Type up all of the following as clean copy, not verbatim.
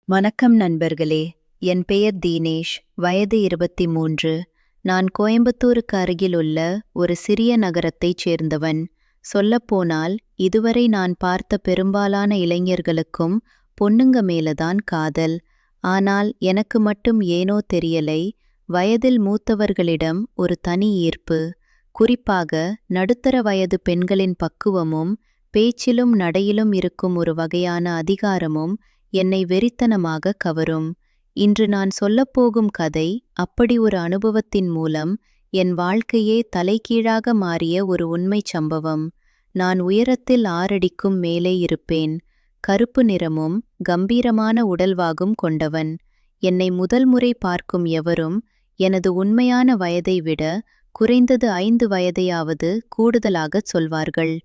வணக்கம் நண்பர்களே. என் பெயர் தீனேஷ். வயது 23. நான் கோயம்புத்தூருக்கு அருகிலுள்ள ஒரு சிறிய நகரத்தைச் சேர்ந்தவன். சொல்லப்போனால் இதுவரை நான் பார்த்த பெரும்பாலான இளைஞர்களுக்கும் பொண்ணுங்க மேலதான் காதல். ஆனால் எனக்கு மட்டும் ஏனோ தெரியலை, வயதில் மூத்தவர்களிடம் ஒரு தனி ஈர்ப்பு. குறிப்பாக நடுத்தர வயது பெண்களின் பக்குவமும் பேச்சிலும் நடையிலும் இருக்கும் ஒரு வகையான அதிகாரமும் என்னை வெறித்தனமாக கவரும். இன்று நான் சொல்லப்போகும் கதை அப்படி ஒரு அனுபவத்தின் மூலம் என் வாழ்க்கையே தலைகீழாக மாறிய ஒரு உண்மைச் சம்பவம். நான் உயரத்தில் 6 அடிக்கும் மேலே இருப்பேன். கருப்பு நிறமும் கம்பீரமான உடல்வாகும் கொண்டவன். என்னை முதல் முறை பார்க்கும் எவரும் எனது உண்மையான வயதை விட குறைந்தது 5 வயதையாவது கூடுதலாகச் சொல்வார்கள்.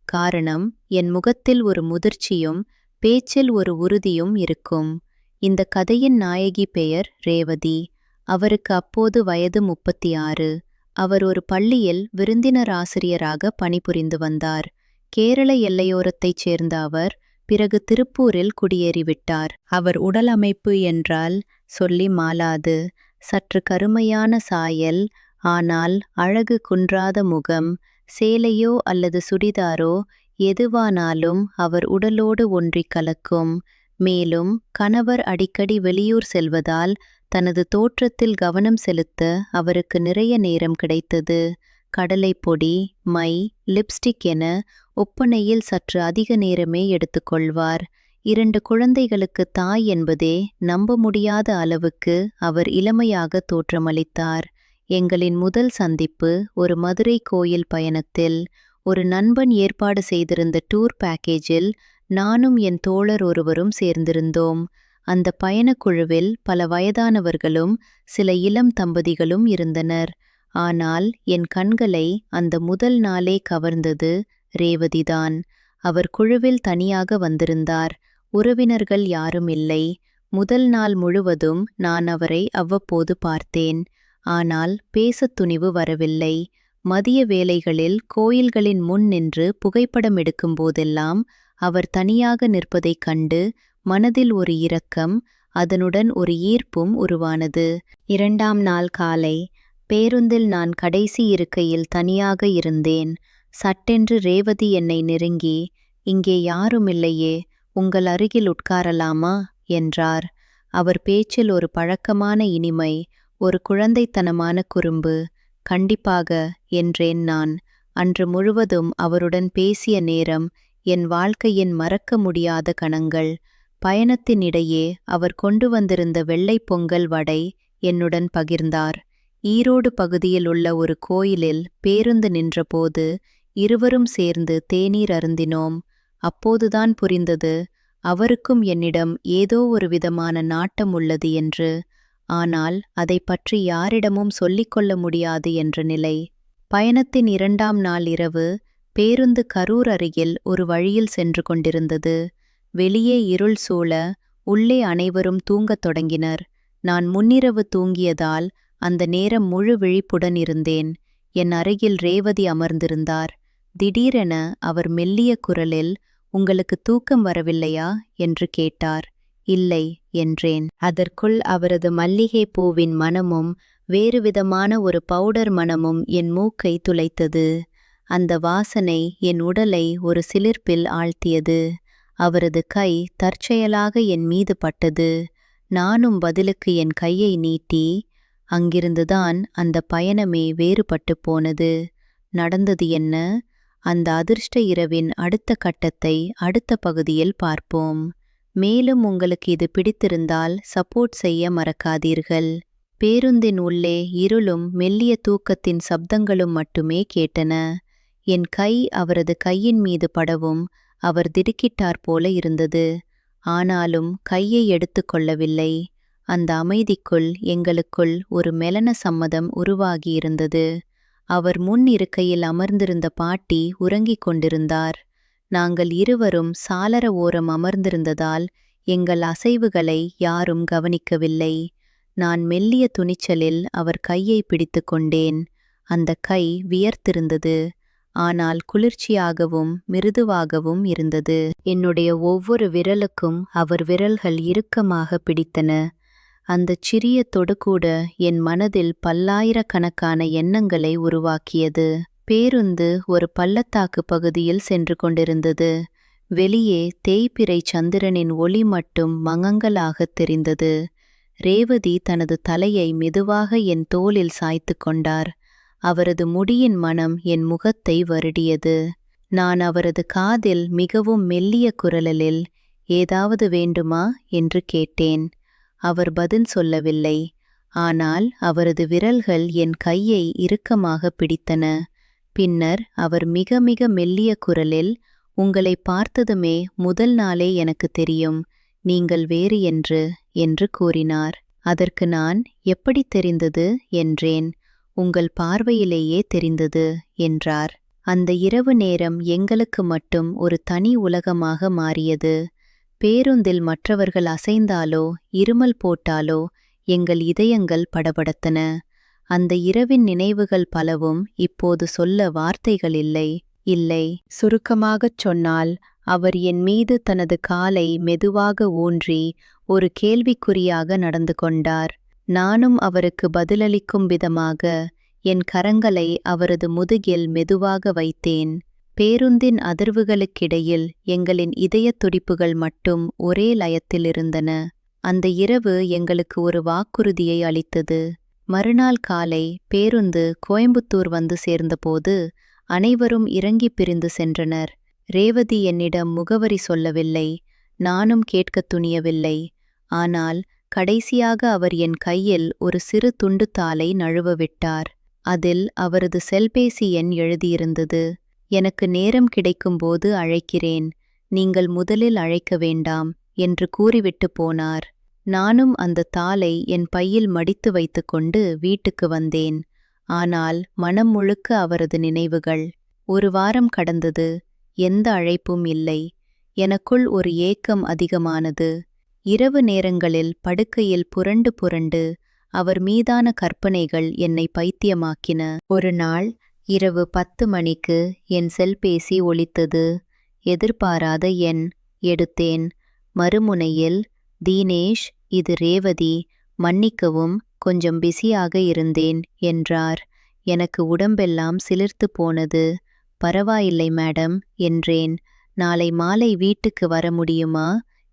காரணம், என் முகத்தில் ஒரு முதிர்ச்சியும் பேச்சில் ஒரு உறுதியும் இருக்கும். இந்த கதையின் நாயகி பெயர் ரேவதி. அவருக்கு அப்போது வயது 36. அவர் ஒரு பள்ளியில் விருந்தினர் ஆசிரியராக பணிபுரிந்து வந்தார். கேரள எல்லையோரத்தைச் சேர்ந்த அவர் பிறகு திருப்பூரில் குடியேறிவிட்டார். அவர் உடல் அமைப்பு என்றால் சொல்லி மாளாது. சற்று கருமையான சாயல், ஆனால் அழகு குன்றாத முகம். சேலையோ அல்லது சுடிதாரோ எதுவானாலும் அவர் உடலோடு ஒன்றிக் கலக்கும். மேலும் கணவர் அடிக்கடி வெளியூர் செல்வதால் தனது தோற்றத்தில் கவனம் செலுத்த அவருக்கு நிறைய நேரம் கிடைத்தது. கடலைப்பொடி, மை, லிப்ஸ்டிக் என ஒப்பனையில் சற்று அதிக நேரமே எடுத்துக்கொள்வார். 2 குழந்தைகளுக்கு தாய் என்பதே நம்ப முடியாத அளவுக்கு அவர் இளமையாக தோற்றமளித்தார். எங்களின் முதல் சந்திப்பு ஒரு மதுரை கோயில் பயணத்தில். ஒரு நண்பன் ஏற்பாடு செய்திருந்த டூர் பேக்கேஜில் நானும் என் தோழர் ஒருவரும் சேர்ந்திருந்தோம். அந்த பயணக்குழுவில் பல வயதானவர்களும் சில இளம் தம்பதிகளும் இருந்தனர். ஆனால் என் கண்களை அந்த முதல் நாளே கவர்ந்தது ரேவதிதான். அவர் குழுவில் தனியாக வந்திருந்தார். உறவினர்கள் யாரும் இல்லை. முதல் நாள் முழுவதும் நான் அவரை அவ்வப்போது பார்த்தேன். ஆனால் பேசத் துணிவு வரவில்லை. மதிய வேளைகளில் கோயில்களின் முன் நின்று புகைப்படம் எடுக்கும்போதெல்லாம் அவர் தனியாக நிற்பதைக் கண்டு மனதில் ஒரு இரக்கம், அதனுடன் ஒரு ஈர்ப்பும் உருவானது. 2ஆம் நாள் காலை பேருந்தில் நான் கடைசி இருக்கையில் தனியாக இருந்தேன். சட்டென்று ரேவதி என்னை நெருங்கி, "இங்கே யாருமில்லையே, உங்கள் அருகில் உட்காரலாமா?" என்றார். அவர் பேச்சில் ஒரு பழக்கமான இனிமை, ஒரு குழந்தைத்தனமான குறும்பு. "கண்டிப்பாக" என்றேன் நான். அன்று முழுவதும் அவருடன் பேசிய நேரம் என் வாழ்க்கையின் மறக்க முடியாத கணங்கள். பயணத்தினிடையே அவர் கொண்டு வந்திருந்த வெள்ளை பொங்கல் வடை என்னுடன் பகிர்ந்தார். ஈரோடு பகுதியில் உள்ள ஒரு கோயிலில் பேருந்து நின்றபோது இருவரும் சேர்ந்து தேநீர் அருந்தினோம். அப்போதுதான் புரிந்தது, அவருக்கும் என்னிடம் ஏதோ ஒரு விதமான நாட்டம் உள்ளது என்று. ஆனால் அதை பற்றி யாரிடமும் சொல்லிக்கொள்ள முடியாது என்ற நிலை. பயணத்தின் 2ஆம் நாள் இரவு பேருந்து கரூர் அருகில் ஒரு வழியில் சென்று கொண்டிருந்தது. வெளியே இருள் சூழ, உள்ளே அனைவரும் தூங்கத் தொடங்கினர். நான் முன்னிரவு தூங்கியதால் அந்த நேரம் முழு விழிப்புடன் இருந்தேன். என் அருகில் ரேவதி அமர்ந்திருந்தார். திடீரென அவர் மெல்லிய குரலில், "உங்களுக்கு தூக்கம் வரவில்லையா?" என்று கேட்டார். "இல்லை" என்றேன். அதற்குள் அவரது மல்லிகை பூவின் மணமும் வேறுவிதமான ஒரு பவுடர் மணமும் என் மூக்கை துளைத்தது. அந்த வாசனை என் உடலை ஒரு சிலிர்ப்பில் ஆழ்த்தியது. அவரது கை தற்செயலாக என் மீது பட்டது. நானும் பதிலுக்கு என் கையை நீட்டி. அங்கிருந்துதான் அந்த பயணமே வேறுபட்டு போனது. நடந்தது என்ன? அந்த அதிர்ஷ்ட இரவின் அடுத்த கட்டத்தை அடுத்த பகுதியில் பார்ப்போம். மேலும் உங்களுக்கு இது பிடித்திருந்தால் சப்போர்ட் செய்ய மறக்காதீர்கள். பேருந்தின் உள்ளே இருளும் மெல்லிய தூக்கத்தின் சப்தங்களும் மட்டுமே கேட்டன. என் கை அவரது கையின் மீது படவும் அவர் திடுக்கிட்டார் போல இருந்தது. ஆனாலும் கையை எடுத்துக்கொள்ளவில்லை. அந்த அமைதிக்குள் எங்களுக்குள் ஒரு மெலன சம்மதம் உருவாகியிருந்தது. அவர் முன் இருக்கையில் அமர்ந்திருந்த பாட்டி உறங்கிக் கொண்டிருந்தார். நாங்கள் இருவரும் சாளர ஓரம் அமர்ந்திருந்ததால் எங்கள் அசைவுகளை யாரும் கவனிக்கவில்லை. நான் மெல்லிய துணிச்சலில் அவர் கையை பிடித்து கொண்டேன். அந்த கை வியர்த்திருந்தது. ஆனால் குளிர்ச்சியாகவும் மிருதுவாகவும் இருந்தது. என்னுடைய ஒவ்வொரு விரலுக்கும் அவர் விரல்கள் இறுக்கமாக பிடித்தன. அந்தச் சிறிய தொடுகூட என் மனதில் பல்லாயிரக்கணக்கான எண்ணங்களை உருவாக்கியது. பேருந்து ஒரு பள்ளத்தாக்கு பகுதியில் சென்று கொண்டிருந்தது. வெளியே தேய்பிறை சந்திரனின் ஒளி மட்டும் மங்கலாகத் தெரிந்தது. ரேவதி தனது தலையை மெதுவாக என் தோளில் சாய்த்து கொண்டார். அவரது முடியின் மனம் என் முகத்தை வருடியது. நான் அவரது காதில் மிகவும் மெல்லிய குரலில், ஏதாவது வேண்டுமா என்று கேட்டேன். அவர் பதில் சொல்லவில்லை. ஆனால் அவரது விரல்கள் என் கையை இறுக்கமாக பிடித்தன. பின்னர் அவர் மிக மிக மெல்லிய குரலில், உங்களை பார்த்ததுமே முதல் நாளே எனக்கு தெரியும், நீங்கள் வேறு என்று கூறினார். அதற்கு நான், எப்படி தெரிந்தது என்றேன். உங்கள் பார்வையிலேயே தெரிந்தது என்றார். அந்த இரவு நேரம் எங்களுக்கு மட்டும் ஒரு தனி உலகமாக மாறியது. பேருந்தில் மற்றவர்கள் அசைந்தாலோ இருமல் போட்டாலோ எங்கள் இதயங்கள் படபடத்தன. அந்த இரவின் நினைவுகள் பலவும் இப்போது சொல்ல வார்த்தைகள் இல்லை. சுருக்கமாகச் சொன்னால், அவர் என் மீது தனது காலை மெதுவாக ஊன்றி ஒரு கேள்விக்குறியாக நடந்து கொண்டார். நானும் அவருக்கு பதிலளிக்கும் விதமாக என் கரங்களை அவரது முதுகில் மெதுவாக வைத்தேன். பேருந்தின் அதிர்வுகளுக்கிடையில் எங்களின் இதயத் துடிப்புகள் மட்டும் ஒரே லயத்தில் இருந்தன. அந்த இரவு எங்களுக்கு ஒரு வாக்குறுதியை அளித்தது. மறுநாள் காலை பேருந்து கோயம்புத்தூர் வந்து சேர்ந்தபோது அனைவரும் இறங்கி பிரிந்து சென்றனர். ரேவதி என்னிடம் முகவரி சொல்லவில்லை. நானும் கேட்கத் துணியவில்லை. ஆனால் கடைசியாக அவர் என் கையில் ஒரு சிறு துண்டுத்தாளை நழுவவிட்டார். அதில் அவரது செல்பேசி எண் எழுதியிருந்தது. எனக்கு நேரம் கிடைக்கும்போது அழைக்கிறேன், நீங்கள் முதலில் அழைக்க வேண்டாம் என்று கூறிவிட்டு போனார். நானும் அந்த தாளை என் பையில் மடித்து வைத்துக்கொண்டு வீட்டுக்கு வந்தேன். ஆனால் மனம் முழுக்க அவரது நினைவுகள். ஒரு வாரம் கடந்தது. எந்த அழைப்பும் இல்லை. எனக்குள் ஒரு ஏக்கம் அதிகமானது. இரவு நேரங்களில் படுக்கையில் புரண்டு புரண்டு அவர் மீதான கற்பனைகள் என்னை பைத்தியமாக்கின. ஒரு நாள் இரவு 10 மணிக்கு என் செல்பேசி ஒலித்தது. எதிர்பாராத எண். எடுத்தேன். மறுமுனையில், தீனேஷ், இது ரேவதி, மன்னிக்கவும், கொஞ்சம் பிஸியாக இருந்தேன் என்றார். எனக்கு உடம்பெல்லாம் சிலிர்த்து போனது. பரவாயில்லை மேடம் என்றேன். நாளை மாலை வீட்டுக்கு வர முடியுமா?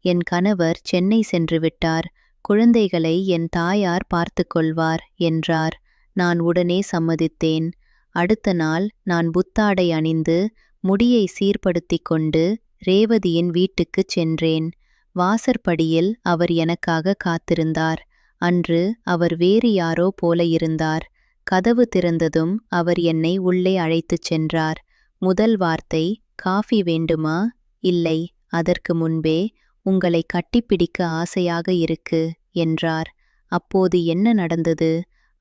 என் கணவர் சென்னை சென்று விட்டார். குழந்தைகளை என் தாயார் பார்த்து கொள்வார் என்றார். நான் உடனே சம்மதித்தேன். அடுத்த நாள் நான் புத்தாடை அணிந்து முடியை சீர்படுத்திக் கொண்டு ரேவதியின் வீட்டுக்குச் சென்றேன். வாசற்படியில் அவர் எனக்காக காத்திருந்தார். அன்று அவர் வேறு யாரோ போல இருந்தார். கதவு திறந்ததும் அவர் என்னை உள்ளே அழைத்துச் சென்றார். முதல் வார்த்தை, காஃபி வேண்டுமா? இல்லை, அதற்கு முன்பே, உங்களை கட்டிப்பிடிக்க ஆசையாக இருக்கு என்றார். அப்போது என்ன நடந்தது?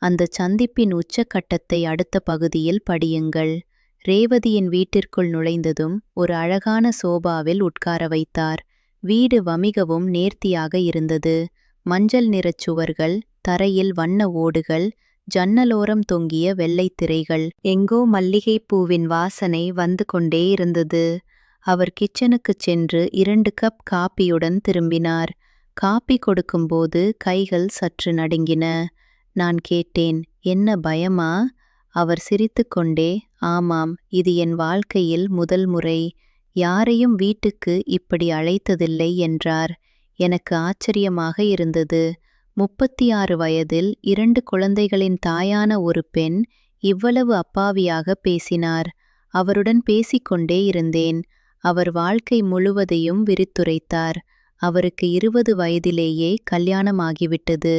அந்த சந்திப்பின் உச்சக்கட்டத்தை அடுத்த பகுதியில் படியுங்கள். ரேவதியின் வீட்டிற்குள் நுழைந்ததும் ஒரு அழகான சோபாவில் உட்கார வைத்தார். வீடு வமிகவும் நேர்த்தியாக இருந்தது. மஞ்சள் நிறச் சுவர்கள், தரையில் வண்ண ஓடுகள், ஜன்னலோரம் தொங்கிய வெள்ளைத் திரைகள். எங்கோ மல்லிகைப்பூவின் வாசனை வந்து கொண்டே இருந்தது. அவர் கிச்சனுக்குச் சென்று 2 கப் காப்பியுடன் திரும்பினார். காப்பி கொடுக்கும்போது கைகள் சற்று நடுங்கின. நான் கேட்டேன், என்ன பயமா? அவர் சிரித்துக்கொண்டே, ஆமாம், இது என் வாழ்க்கையில் முதல் முறை. யாரையும் வீட்டுக்கு இப்படி அழைத்ததில்லை என்றார். எனக்கு ஆச்சரியமாக இருந்தது. 36 வயதில் 2 குழந்தைகளின் தாயான ஒரு பெண் இவ்வளவு அப்பாவியாக பேசினார். அவருடன் பேசிக்கொண்டே இருந்தேன். அவர் வாழ்க்கை முழுவதையும் விரித்துரைத்தார். அவருக்கு 20 வயதிலேயே கல்யாணமாகிவிட்டது.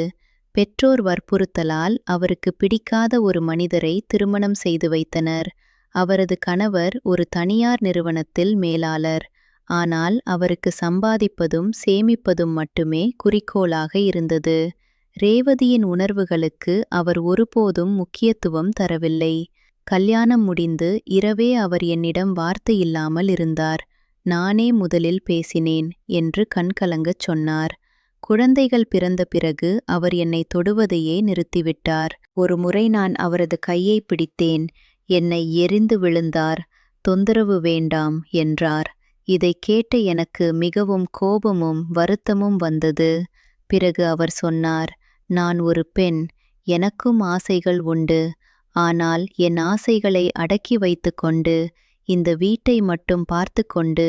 பெற்றோர் வற்புறுத்தலால் அவருக்கு பிடிக்காத ஒரு மனிதரை திருமணம் செய்து வைத்தனர். அவரது கணவர் ஒரு தனியார் நிறுவனத்தில் மேலாளர். ஆனால் அவருக்கு சம்பாதிப்பதும் சேமிப்பதும் மட்டுமே குறிக்கோளாக இருந்தது. ரேவதியின் உணர்வுகளுக்கு அவர் ஒருபோதும் முக்கியத்துவம் தரவில்லை. கல்யாணம் முடிந்து இரவே அவர் என்னிடம் வார்த்தையில்லாமல் இருந்தார். நானே முதலில் பேசினேன் என்று கண்கலங்கச் சொன்னார். குழந்தைகள் பிறந்த பிறகு அவர் என்னை தொடுவதையே நிறுத்திவிட்டார். ஒரு முறை நான் அவரது கையை பிடித்தேன். என்னை எரிந்து விழுந்தார். தொந்தரவு வேண்டாம் என்றார். இதைக் கேட்ட எனக்கு மிகவும் கோபமும் வருத்தமும் வந்தது. பிறகு அவர் சொன்னார், நான் ஒரு பெண், எனக்கும் ஆசைகள் உண்டு. ஆனால் என் ஆசைகளை அடக்கி வைத்துக்கொண்டு இந்த வீட்டை மட்டும் பார்த்து கொண்டு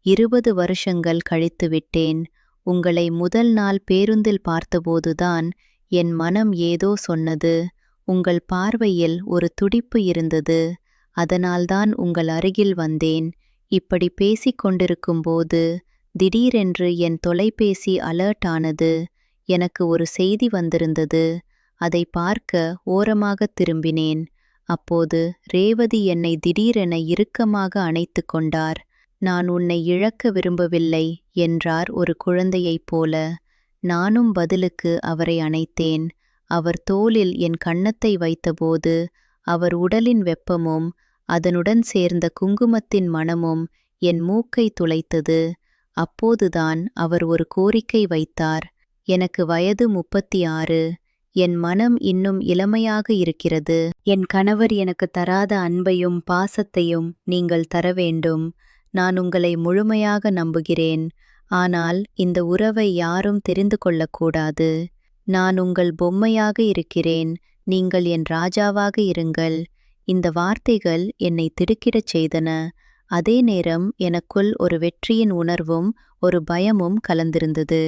20 வருஷங்கள் கழித்துவிட்டேன். உங்களை முதல் நாள் பேருந்தில் பார்த்தபோதுதான் என் மனம் ஏதோ சொன்னது. உங்கள் பார்வையில் ஒரு துடிப்பு இருந்தது. அதனால்தான் உங்கள் அருகில் வந்தேன். இப்படி பேசிக் கொண்டிருக்கும்போது திடீரென்று என் தொலைபேசி அலர்ட் ஆனது. எனக்கு ஒரு செய்தி வந்திருந்தது. அதை பார்க்க ஓரமாக திரும்பினேன். அப்போது ரேவதி என்னை திடீரென இறுக்கமாக அணைத்து கொண்டார். நான் உன்னை இழக்க விரும்பவில்லை என்றார் ஒரு குழந்தையைப் போல. நானும் பதிலுக்கு அவரை அணைத்தேன். அவர் தோளில் என் கன்னத்தை வைத்தபோது அவர் உடலின் வெப்பமும் அதனுடன் சேர்ந்த குங்குமத்தின் மணமும் என் மூக்கை துளைத்தது. அப்போதுதான் அவர் ஒரு கோரிக்கை வைத்தார். எனக்கு வயது 36. என் மனம் இன்னும் இளமையாக இருக்கிறது. என் கணவர் எனக்கு தராத அன்பையும் பாசத்தையும் நீங்கள் தர வேண்டும். நான் உங்களை முழுமையாக நம்புகிறேன். ஆனால் இந்த உறவை யாரும் தெரிந்து கொள்ளக்கூடாது. நான் உங்கள் பொம்மையாக இருக்கிறேன். நீங்கள் என் ராஜாவாக இருங்கள். இந்த வார்த்தைகள் என்னை திடுக்கிடச் செய்தன. அதே நேரம் எனக்குள் ஒரு வெற்றியின் உணர்வும் ஒரு பயமும் கலந்திருந்தது.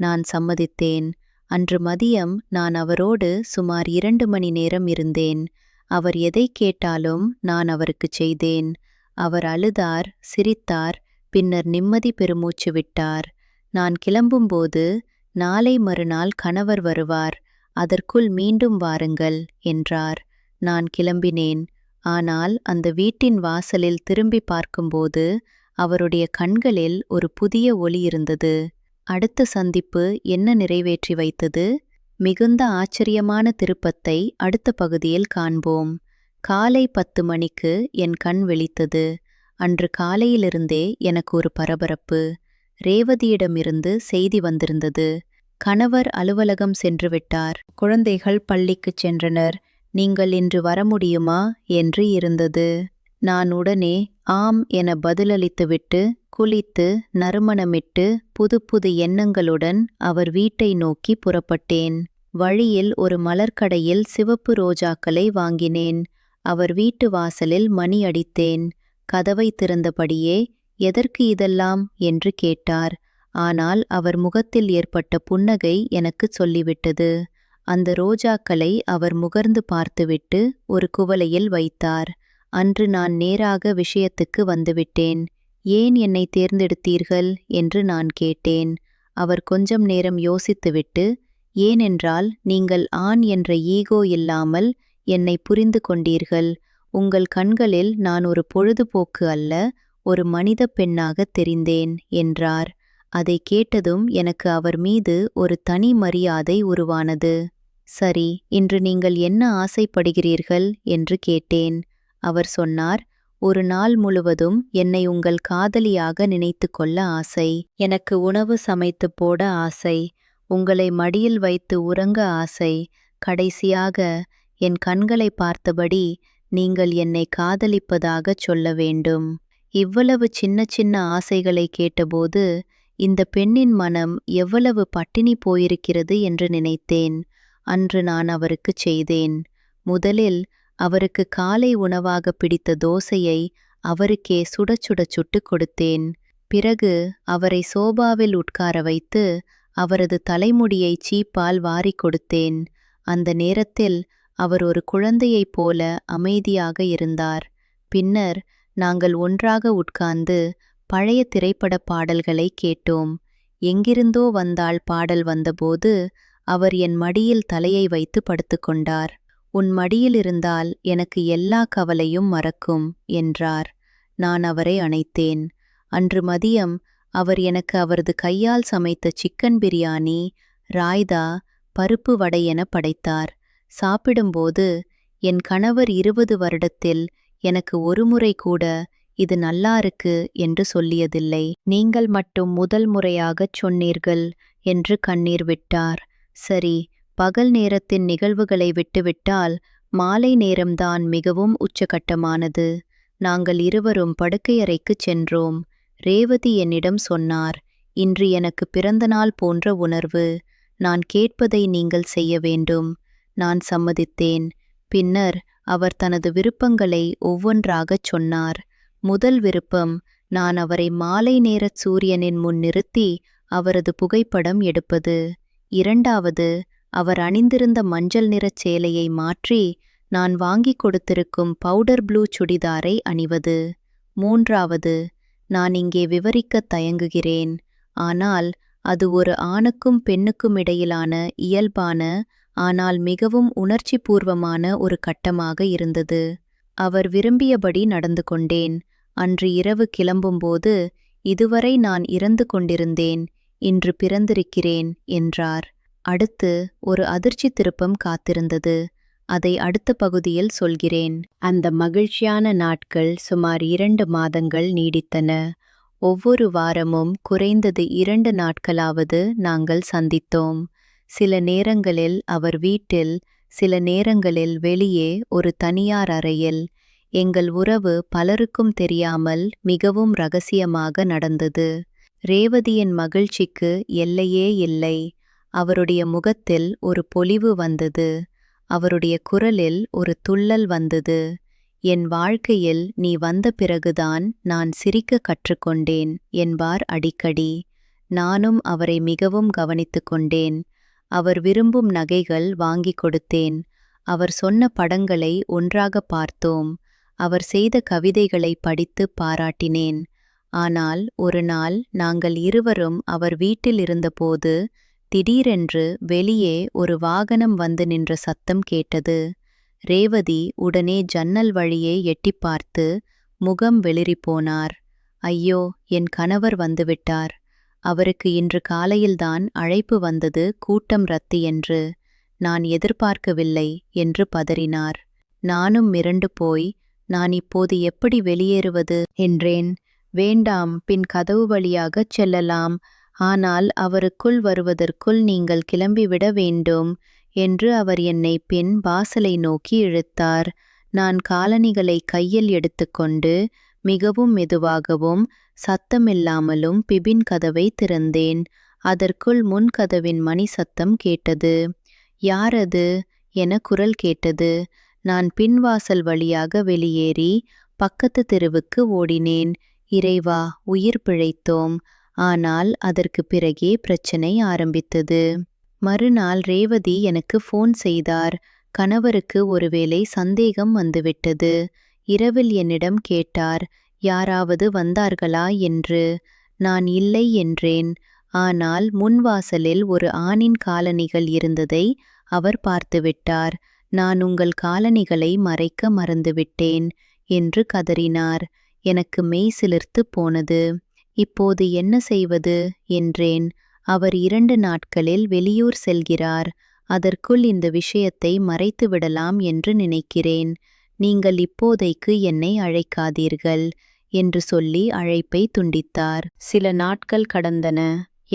நான் சம்மதித்தேன். அன்று மதியம் நான் அவரோடு சுமார் 2 மணி நேரம் இருந்தேன். அவர் எதை கேட்டாலும் நான் அவருக்குச் செய்தேன். அவர் அழுதார், சிரித்தார், பின்னர் நிம்மதி பெருமூச்சு விட்டார். நான் கிளம்பும்போது, நாளை மறுநாள் கணவர் வருவார், அதற்குள் மீண்டும் வாருங்கள் என்றார். நான் கிளம்பினேன். ஆனால் அந்த வீட்டின் வாசலில் திரும்பி பார்க்கும்போது அவருடைய கண்களில் ஒரு புதிய ஒளி இருந்தது. அடுத்த சந்திப்பு என்ன நிறைவேற்றி வைத்தது? மிகுந்த ஆச்சரியமான திருப்பத்தை அடுத்த பகுதியில் காண்போம். காலை 10 மணிக்கு என் கண் விழித்தது. அன்று காலையிலிருந்தே எனக்கு ஒரு பரபரப்பு. ரேவதியிடமிருந்து செய்தி வந்திருந்தது. கணவர் அலுவலகம் சென்று விட்டார். குழந்தைகள் பள்ளிக்குச் சென்றனர். நீங்கள் இன்று வர முடியுமா என்று இருந்தது. நான் உடனே ஆம் என பதிலளித்துவிட்டு குளித்து நறுமணமிட்டு புது புது எண்ணங்களுடன் அவர் வீட்டை நோக்கி புறப்பட்டேன். வழியில் ஒரு மலர்க்கடையில் சிவப்பு ரோஜாக்களை வாங்கினேன். அவர் வீட்டு வாசலில் மணி அடித்தேன். கதவை திறந்தபடியே, எதற்கு இதெல்லாம் என்று கேட்டார். ஆனால் அவர் முகத்தில் ஏற்பட்ட புன்னகை எனக்கு சொல்லிவிட்டது. அந்த ரோஜாக்களை அவர் முகர்ந்து பார்த்துவிட்டு ஒரு குவளையில் வைத்தார். அன்று நான் நேராக விஷயத்துக்கு வந்துவிட்டேன். ஏன் என்னை தேர்ந்தெடுத்தீர்கள் என்று நான் கேட்டேன். அவர் கொஞ்சம் நேரம் யோசித்துவிட்டு, ஏனென்றால் நீங்கள் ஆண் என்ற ஈகோ இல்லாமல் என்னை புரிந்து கொண்டீர்கள். உங்கள் கண்களில் நான் ஒரு பொழுதுபோக்கு அல்ல, ஒரு மனித பெண்ணாக தெரிந்தேன் என்றார். அதை கேட்டதும் எனக்கு அவர் மீது ஒரு தனி மரியாதை உருவானது. சரி, இன்று நீங்கள் என்ன ஆசைப்படுகிறீர்கள் என்று கேட்டேன். அவர் சொன்னார், ஒரு நாள் முழுவதும் என்னை உங்கள் காதலியாக நினைத்து கொள்ள ஆசை. எனக்கு உணவு சமைத்து போட ஆசை. உங்களை மடியில் வைத்து உறங்க ஆசை. கடைசியாக என் கண்களை பார்த்தபடி நீங்கள் என்னை காதலிப்பதாகச் சொல்ல வேண்டும். இவ்வளவு சின்ன சின்ன ஆசைகளை கேட்டபோது இந்த பெண்ணின் மனம் எவ்வளவு பட்டினி போயிருக்கிறது என்று நினைத்தேன். அன்று நான் அவருக்குச் செய்தேன். முதலில் அவருக்கு காலை உணவாக பிடித்த தோசையை அவருக்கே சுட சுட சுட்டு கொடுத்தேன். பிறகு அவரை சோபாவில் உட்கார வைத்து அவரது தலைமுடியை சீப்பால் வாரிக் கொடுத்தேன். அந்த நேரத்தில் அவர் ஒரு குழந்தையைப் போல அமைதியாக இருந்தார். பின்னர் நாங்கள் ஒன்றாக உட்கார்ந்து பழைய திரைப்பட பாடல்களை கேட்டோம். எங்கிருந்தோ வந்தாள் பாடல் வந்தபோது அவர் என் மடியில் தலையை வைத்து படுத்துக்கொண்டார். உன் மடியில் இருந்தால் எனக்கு எல்லா கவலையும் மறக்கும் என்றார். நான் அவரை அணைத்தேன். அன்று மதியம் அவர் எனக்கு அவரது கையால் சமைத்த சிக்கன் பிரியாணி, ராய்தா, பருப்பு வடை என படைத்தார். சாப்பிடும்போது என் கணவர் 20 வருடத்தில் எனக்கு ஒருமுறை கூட இது நல்லா இருக்கு என்று சொல்லியதில்லை. நீங்கள் மட்டும் முதல் முறையாகச் சொன்னீர்கள் என்று கண்ணீர் விட்டார். சரி, பகல் நேரத்தின் நிகழ்வுகளை விட்டுவிட்டால் மாலை நேரம்தான் மிகவும் உச்சகட்டமானது. நாங்கள் இருவரும் படுக்கையறைக்குச் சென்றோம். ரேவதி என்னிடம் சொன்னார், இன்று எனக்கு பிறந்தநாள் போன்ற உணர்வு. நான் கேட்பதை நீங்கள் செய்ய வேண்டும். நான் சம்மதித்தேன். பின்னர் அவர் தனது விருப்பங்களை ஒவ்வொன்றாகச் சொன்னார். முதல் விருப்பம், நான் அவரை மாலை நேரச் சூரியனின் முன் நிறுத்தி அவரது புகைப்படம் எடுப்பது. இரண்டாவது, அவர் அணிந்திருந்த மஞ்சள் நிறச் சேலையை மாற்றி நான் வாங்கிக் கொடுத்திருக்கும் பவுடர் ப்ளூ சுடிதாரை அணிவது. மூன்றாவது, நான் இங்கே விவரிக்கத் தயங்குகிறேன், ஆனால் அது ஒரு ஆணுக்கும் பெண்ணுக்கும் இடையிலான இயல்பான ஆனால் மிகவும் உணர்ச்சிபூர்வமான ஒரு கட்டமாக இருந்தது. அவர் விரும்பியபடி நடந்து கொண்டேன். அன்று இரவு கிளம்பும்போது, இதுவரை நான் இறந்து கொண்டிருந்தேன், இன்று பிறந்திருக்கிறேன் என்றார். அடுத்து ஒரு அதிர்ச்சி திருப்பம் காத்திருந்தது. அதை அடுத்த பகுதியில் சொல்கிறேன். அந்த மகிழ்ச்சியான நாட்கள் சுமார் 2 மாதங்கள் நீடித்தன. ஒவ்வொரு வாரமும் குறைந்தது 2 நாட்களாவது நாங்கள் சந்தித்தோம். சில நேரங்களில் அவர் வீட்டில், சில நேரங்களில் வெளியே ஒரு தனியார் அறையில். எங்கள் உறவு பலருக்கும் தெரியாமல் மிகவும் இரகசியமாக நடந்தது. ரேவதியின் மகிழ்ச்சிக்கு எல்லையே இல்லை. அவருடைய முகத்தில் ஒரு பொலிவு வந்தது. அவருடைய குரலில் ஒரு துள்ளல் வந்தது. என் வாழ்க்கையில் நீ வந்த பிறகுதான் நான் சிரிக்க கற்றுக்கொண்டேன் என்பார் அடிக்கடி. நானும் அவரை மிகவும் கவனித்துக் கொண்டேன். அவர் விரும்பும் நகைகள் வாங்கிக் கொடுத்தேன். அவர் சொன்ன படங்களை ஒன்றாக பார்த்தோம். அவர் செய்த கவிதைகளை படித்து பாராட்டினேன். ஆனால் ஒரு நாள் நாங்கள் இருவரும் அவர் வீட்டில் இருந்தபோது திடீரென்று வெளியே ஒரு வாகனம் வந்து நின்ற சத்தம் கேட்டது. ரேவதி உடனே ஜன்னல் வழியே எட்டிப் பார்த்து முகம் வெளிறிப்போனார். ஐயோ, என் கணவர் வந்துவிட்டார். அவருக்கு இன்று காலையில்தான் அழைப்பு வந்தது, கூட்டம் ரத்து என்று. நான் எதிர்பார்க்கவில்லை என்று பதறினார். நானும் மிரண்டு போய், நான் இப்போது எப்படி வெளியேறுவது என்றேன். வேண்டாம், பின் கதவு வழியாகச் செல்லலாம். ஆனால் அவருக்குள் வருவதற்குள் நீங்கள் கிளம்பிவிட வேண்டும் என்று அவர் என்னை பின் வாசலை நோக்கி இழுத்தார். நான் காலணிகளை கையில் எடுத்துக்கொண்டு மிகவும் மெதுவாகவும் சத்தமில்லாமலும் பிபின் கதவை திறந்தேன். அதற்குள் முன்கதவின் மணி சத்தம் கேட்டது. யாரது என குரல் கேட்டது. நான் பின்வாசல் வழியாக வெளியேறி பக்கத்து தெருவுக்கு ஓடினேன். இறைவா, உயிர் பிழைத்தோம். ஆனால் அதற்கு பிறகே பிரச்சனை ஆரம்பித்தது. மறுநாள் ரேவதி எனக்கு ஃபோன் செய்தார். கணவருக்கு ஒருவேளை சந்தேகம் வந்துவிட்டது. இரவில் என்னிடம் கேட்டார், யாராவது வந்தார்களா என்று. நான் இல்லை என்றேன். ஆனால் முன்வாசலில் ஒரு ஆணின் காலணிகள் இருந்ததை அவர் பார்த்துவிட்டார். நான் உங்கள் காலணிகளை மறைக்க மறந்துவிட்டேன் என்று கதறினார். எனக்கு மெய் சிலிர்த்து போனது. இப்போது என்ன செய்வது என்றேன். அவர் 2 நாட்களில் வெளியூர் செல்கிறார். அதற்குள் இந்த விஷயத்தை மறைத்துவிடலாம் என்று நினைக்கிறேன். நீங்கள் இப்போதைக்கு என்னை அழைக்காதீர்கள் என்று சொல்லி அழைப்பை துண்டித்தார். சில நாட்கள் கடந்தன.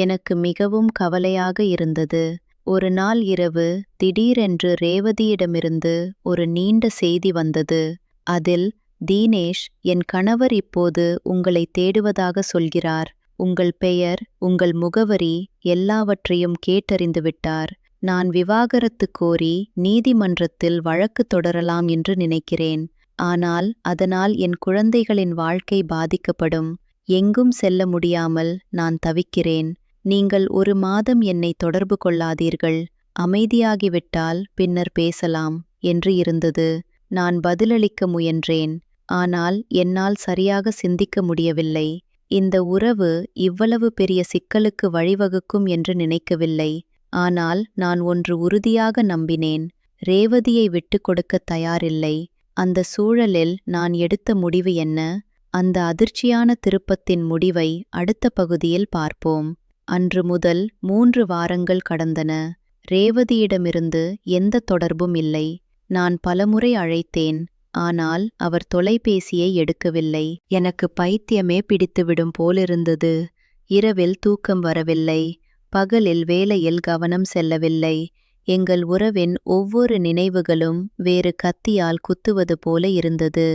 எனக்கு மிகவும் கவலையாக இருந்தது. ஒரு நாள் இரவு திடீரென்று ரேவதியிடமிருந்து ஒரு நீண்ட செய்தி வந்தது. அதில், தீனேஷ், என் கணவர் இப்போது உங்களை தேடுவதாக சொல்கிறார். உங்கள் பெயர், உங்கள் முகவரி எல்லாவற்றையும் கேட்டறிந்து விட்டார். நான் விவாகரத்து கோரி நீதிமன்றத்தில் வழக்கு தொடரலாம் என்று நினைக்கிறேன். ஆனால் அதனால் என் குழந்தைகளின் வாழ்க்கை பாதிக்கப்படும். எங்கும் செல்ல முடியாமல் நான் தவிக்கிறேன். நீங்கள் 1 மாதம் என்னை தொடர்பு கொள்ளாதீர்கள். அமைதியாகிவிட்டால் பின்னர் பேசலாம் என்று இருந்தது. நான் பதிலளிக்க முயன்றேன். ஆனால் என்னால் சரியாக சிந்திக்க முடியவில்லை. இந்த உறவு இவ்வளவு பெரிய சிக்கலுக்கு வழிவகுக்கும் என்று நினைக்கவில்லை. ஆனால் நான் ஒன்று உறுதியாக நம்பினேன். ரேவதியை விட்டு கொடுக்க தயாரில்லை. அந்த சூழலில் நான் எடுத்த முடிவு என்ன? அந்த அதிர்ச்சியான திருப்பத்தின் முடிவை அடுத்த பகுதியில் பார்ப்போம். அன்று முதல் 3 வாரங்கள் கடந்தன. ரேவதியிடமிருந்து எந்த தொடர்பும் இல்லை. நான் பலமுறை அழைத்தேன். ஆனால் அவர் தொலைபேசியை எடுக்கவில்லை. எனக்கு பைத்தியமே பிடித்துவிடும் போலிருந்தது. இரவில் தூக்கம் வரவில்லை. பகலில் வேலையில் கவனம் செல்லவில்லை. எங்கள் உறவின் ஒவ்வொரு நினைவுகளும் வேறு கத்தியால் குத்துவது போல இருந்தது.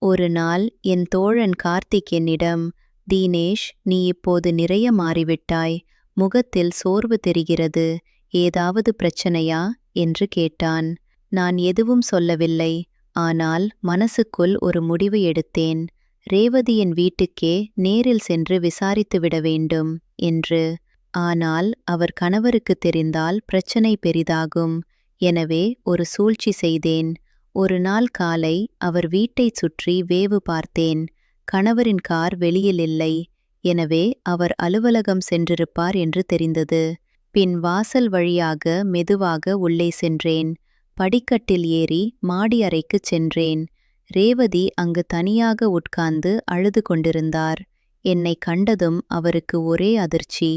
ஒரு நாள் என் தோழன் கார்த்திக் என்னிடம், "தீனேஷ், நீ இப்போது நிறைய மாறிவிட்டாய். முகத்தில் சோர்வு தெரிகிறது. ஏதாவது பிரச்சனையா?" என்று கேட்டான். நான் எதுவும் சொல்லவில்லை. ஆனால் மனசுக்குள் ஒரு முடிவு எடுத்தேன். ரேவதியின் வீட்டுக்கே நேரில் சென்று விசாரித்துவிட வேண்டும் என்று. ஆனால் அவர் கணவருக்கு தெரிந்தால் பிரச்சனை பெரிதாகும். எனவே ஒரு சூழ்ச்சி செய்தேன். ஒரு நாள் காலை அவர் வீட்டைச் சுற்றி வேவு பார்த்தேன். கணவரின் கார் வெளியில் இல்லை. எனவே அவர் அலுவலகம் சென்றிருப்பார் என்று தெரிந்தது. பின் வாசல் வழியாக மெதுவாக உள்ளே சென்றேன். படிக்கட்டில் ஏறி மாடி அறைக்குச் சென்றேன். ரேவதி அங்கு தனியாக உட்கார்ந்து அழுது கொண்டிருந்தார். என்னை கண்டதும் அவருக்கு ஒரே அதிர்ச்சி.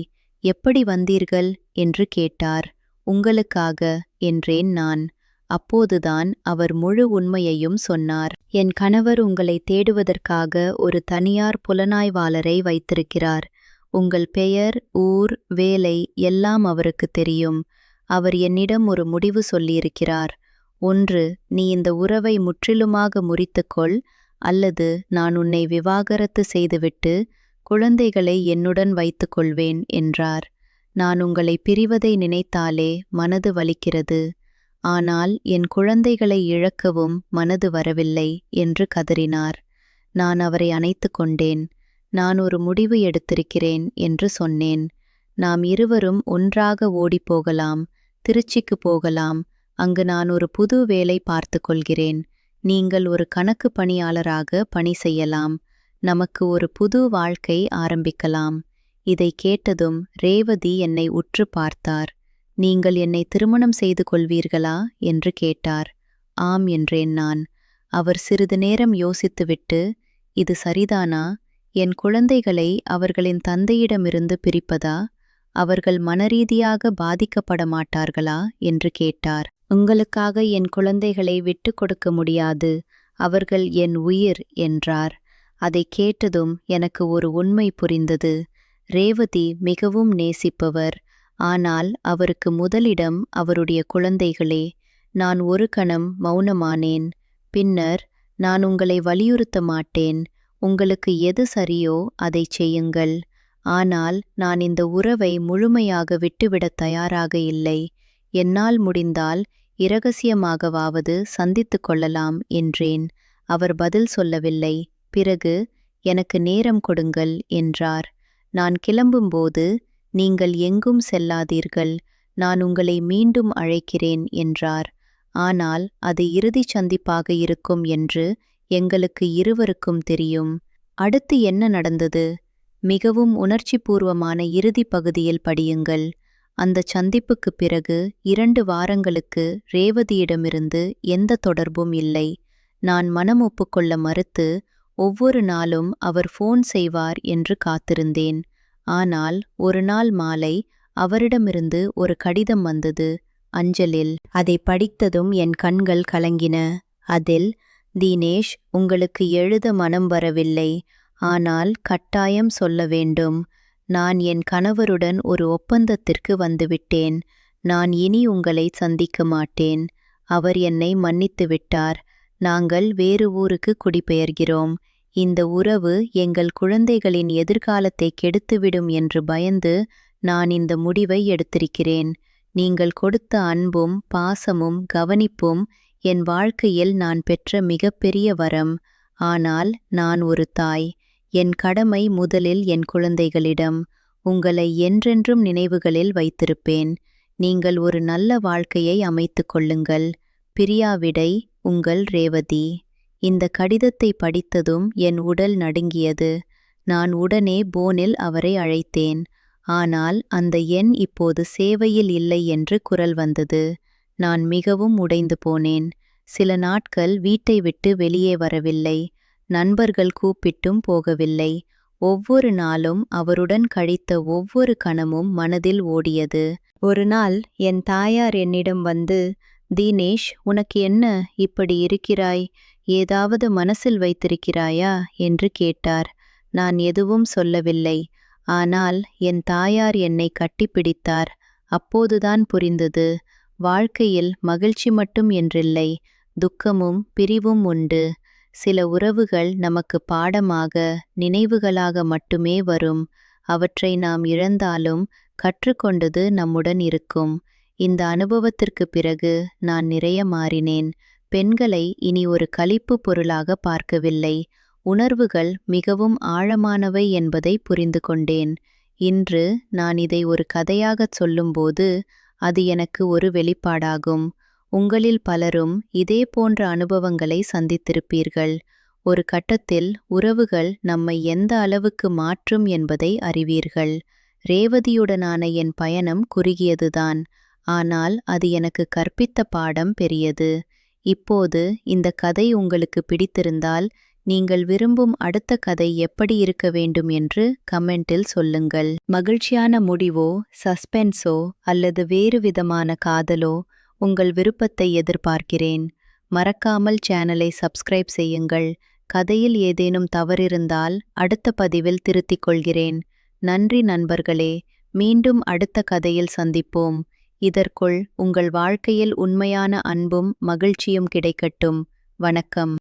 "எப்படி வந்தீர்கள்?" என்று கேட்டார். "உங்களுக்காக" என்றேன் நான். அப்போதுதான் அவர் முழு உண்மையையும் சொன்னார். "என் கணவர் உங்களை தேடுவதற்காக ஒரு தனியார் புலனாய்வாளரை வைத்திருக்கிறார். உங்கள் பெயர், ஊர், வேலை எல்லாம் அவருக்கு தெரியும். அவர் என்னிடம் ஒரு முடிவு சொல்லியிருக்கிறார். ஒன்று, நீ இந்த உறவை முற்றிலுமாக முறித்துக்கொள், அல்லது நான் உன்னை விவாகரத்து செய்துவிட்டு குழந்தைகளை என்னுடன் வைத்துக்கொள்வேன் என்றார். நான் உங்களை பிரிவதை நினைத்தாலே மனது வலிக்கிறது. ஆனால் என் குழந்தைகளை இழக்கவும் மனது வரவில்லை என்று கதறினார். நான் அவரை அணைத்து கொண்டேன். நான் ஒரு முடிவு எடுத்திருக்கிறேன் என்று சொன்னேன். நாம் இருவரும் ஒன்றாக ஓடிப்போகலாம். திருச்சிக்கு போகலாம். அங்கு நான் ஒரு புது வேலை பார்த்து கொள்கிறேன். நீங்கள் ஒரு கணக்கு பணியாளராக பணி செய்யலாம். நமக்கு ஒரு புது வாழ்க்கை ஆரம்பிக்கலாம். இதை கேட்டதும் ரேவதி என்னை உற்று பார்த்தார். "நீங்கள் என்னை திருமணம் செய்து கொள்வீர்களா?" என்று கேட்டார். "ஆம்" என்றேன் நான். அவர் சிறிது நேரம் யோசித்துவிட்டு, "இது சரிதானா? என் குழந்தைகளை அவர்களின் தந்தையிடமிருந்து பிரிப்பதா? அவர்கள் மனரீதியாக பாதிக்கப்பட மாட்டார்களா?" என்று கேட்டார். "உங்களுக்காக என் குழந்தைகளை விட்டுக் கொடுக்க முடியாது. அவர்கள் என் உயிர்" என்றார். அதை கேட்டதும் எனக்கு ஒரு உண்மை புரிந்தது. ரேவதி மிகவும் நேசிப்பவர். ஆனால் அவருக்கு முதலிடம் அவருடைய குழந்தைகளே. நான் ஒரு கணம் மௌனமானேன். பின்னர், "நான் உங்களை வலியுறுத்த மாட்டேன். உங்களுக்கு எது சரியோ அதைச் செய்யுங்கள். ஆனால் நான் இந்த உறவை முழுமையாக விட்டுவிடத் தயாராக இல்லை. என்னால் முடிந்தால் இரகசியமாகவாவது சந்தித்துக் கொள்ளலாம்" என்றேன். அவர் பதில் சொல்லவில்லை. பிறகு, "எனக்கு நேரம் கொடுங்கள்" என்றார். நான் கிளம்பும்போது, "நீங்கள் எங்கும் செல்லாதீர்கள். நான் உங்களை மீண்டும் அழைக்கிறேன்" என்றார். ஆனால் அது இறுதிச் சந்திப்பாக இருக்கும் என்று எங்களுக்கு இருவருக்கும் தெரியும். அடுத்து என்ன நடந்தது? மிகவும் உணர்ச்சிபூர்வமான இறுதி பகுதியில் படியுங்கள். அந்த சந்திப்புக்குப் பிறகு 2 வாரங்களுக்கு ரேவதியிடமிருந்து எந்த தொடர்பும் இல்லை. நான் மனம் ஒப்புக்கொள்ள மறுத்து, ஒவ்வொரு நாளும் அவர் ஃபோன் செய்வார் என்று காத்திருந்தேன். ஆனால் ஒரு நாள் மாலை அவரிடமிருந்து ஒரு கடிதம் வந்தது, அஞ்சலில். அதை படித்ததும் என் கண்கள் கலங்கின. அதில், "தீனேஷ், உங்களுக்கு எழுத மனம் வரவில்லை. ஆனால் கட்டாயம் சொல்ல வேண்டும். நான் என் கணவருடன் ஒரு ஒப்பந்தத்திற்கு வந்துவிட்டேன். நான் இனி உங்களை சந்திக்க மாட்டேன். அவர் என்னை மன்னித்து விட்டார். நாங்கள் வேறு ஊருக்கு குடிபெயர்கிறோம். இந்த உறவு எங்கள் குழந்தைகளின் எதிர்காலத்தை கெடுத்துவிடும் என்று பயந்து நான் இந்த முடிவை எடுத்திருக்கிறேன். நீங்கள் கொடுத்த அன்பும் பாசமும் கவனிப்பும் என் வாழ்க்கையில் நான் பெற்ற மிகப்பெரிய வரம். ஆனால் நான் ஒரு தாய். என் கடமை முதலில் என் குழந்தைகளிடம். உங்களை என்றென்றும் நினைவுகளில் வைத்திருப்பேன். நீங்கள் ஒரு நல்ல வாழ்க்கையை அமைத்து கொள்ளுங்கள். பிரியாவிடை, உங்கள் ரேவதி." இந்த கடிதத்தை படித்ததும் என் உடல் நடுங்கியது. நான் உடனே போனில் அவரை அழைத்தேன். ஆனால் அந்த எண் இப்போது சேவையில் இல்லை என்று குரல் வந்தது. நான் மிகவும் உடைந்து போனேன். சில நாட்கள் வீட்டை விட்டு வெளியே வரவில்லை. நண்பர்கள் கூப்பிட்டும் போகவில்லை. ஒவ்வொரு நாளும் அவருடன் கழித்த ஒவ்வொரு கணமும் மனதில் ஓடியது. ஒரு நாள் என் தாயார் என்னிடம் வந்து, "தீனேஷ், உனக்கு என்ன இப்படி இருக்கிறாய்? ஏதாவது மனசில் வைத்திருக்கிறாயா?" என்று கேட்டார். நான் எதுவும் சொல்லவில்லை. ஆனால் என் தாயார் என்னை கட்டிப்பிடித்தார். அப்போதுதான் புரிந்தது, வாழ்க்கையில் மகிழ்ச்சி மட்டும் என்றில்லை, துக்கமும் பிரிவும் உண்டு. சில உறவுகள் நமக்கு பாடமாக, நினைவுகளாக மட்டுமே வரும். அவற்றை நாம் இழந்தாலும் கற்றுக்கொண்டது நம்முடன் இருக்கும். இந்த அனுபவத்திற்கு பிறகு நான் நிறைய மாறினேன். பெண்களை இனி ஒரு களிப்பு பொருளாக பார்க்கவில்லை. உணர்வுகள் மிகவும் ஆழமானவை என்பதை புரிந்து கொண்டேன். இன்று நான் இதை ஒரு கதையாகச் சொல்லும்போது அது எனக்கு ஒரு வெளிப்பாடாகும். உங்களில் பலரும் இதே போன்ற அனுபவங்களை சந்தித்திருப்பீர்கள். ஒரு கட்டத்தில் உறவுகள் நம்மை எந்த அளவுக்கு மாற்றும் என்பதை அறிவீர்கள். ரேவதியுடனான என் பயணம் குறுகியதுதான், ஆனால் அது எனக்கு கற்பித்த பாடம் பெரியது. இப்போது இந்த கதை உங்களுக்கு பிடித்திருந்தால், நீங்கள் விரும்பும் அடுத்த கதை எப்படி இருக்க வேண்டும் என்று கமெண்டில் சொல்லுங்கள். மகிழ்ச்சியான முடிவோ, சஸ்பென்ஸோ அல்லது வேறு விதமான காதலோ, உங்கள் விருப்பத்தை எதிர்பார்க்கிறேன். மறக்காமல் சேனலை சப்ஸ்கிரைப் செய்யுங்கள். கதையில் ஏதேனும் தவறிருந்தால் அடுத்த பதிவில் திருத்திக் கொள்கிறேன். நன்றி நண்பர்களே. மீண்டும் அடுத்த கதையில் சந்திப்போம். இதற்குள் உங்கள் வாழ்க்கையில் உண்மையான அன்பும் மகிழ்ச்சியும் கிடைக்கட்டும். வணக்கம்.